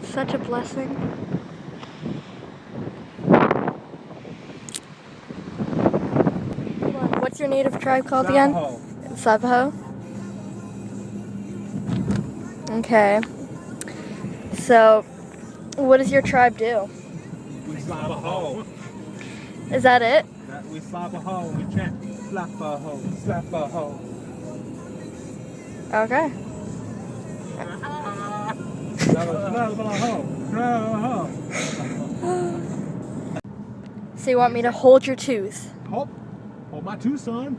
Such a blessing. What's your native tribe called again? Sapaho. Okay. So, what does your tribe do? We slap a hoe. Is that it? We slap a hoe. We chant slap a hoe, slap a hoe. Okay. Slap a hoe, slap a hoe. So you want me to hold your tooth? Hold my tooth, son.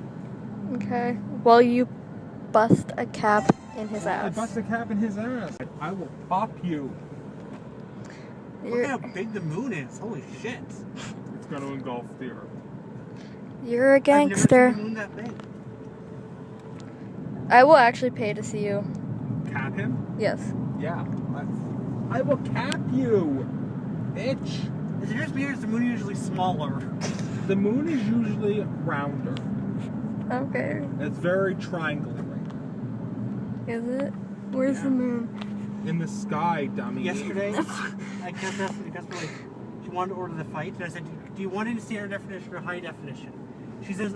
Okay. While you bust a cap in his I ass. bust a cap in his ass. I will pop you. Look how big the moon is. Holy shit. It's going to engulf the earth. You're a I've gangster. never seen the moon that big. I will actually pay to see you. Cap him? Yes. Yeah. I will cap you, bitch. Is it just because the moon is usually smaller? The moon is usually rounder. Okay. It's very triangular. Is it? Where's the moon? In the sky, dummy. Yesterday, I kept asking the customer, like, she wanted to order the fight, and I said, do you want it in standard definition or high definition? She says,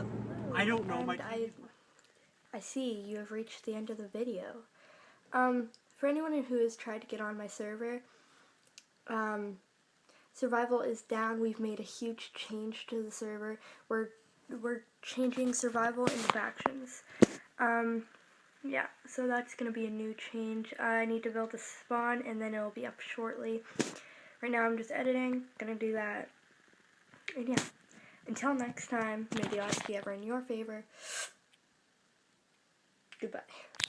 I don't know. And I see you have reached the end of the video. For anyone who has tried to get on my server, survival is down. We've made a huge change to the server. We're changing survival into factions. Yeah, so that's gonna be a new change. I need to build a spawn and then it'll be up shortly. Right now I'm just editing, gonna do that. And yeah, until next time, may the odds be ever in your favor. Goodbye.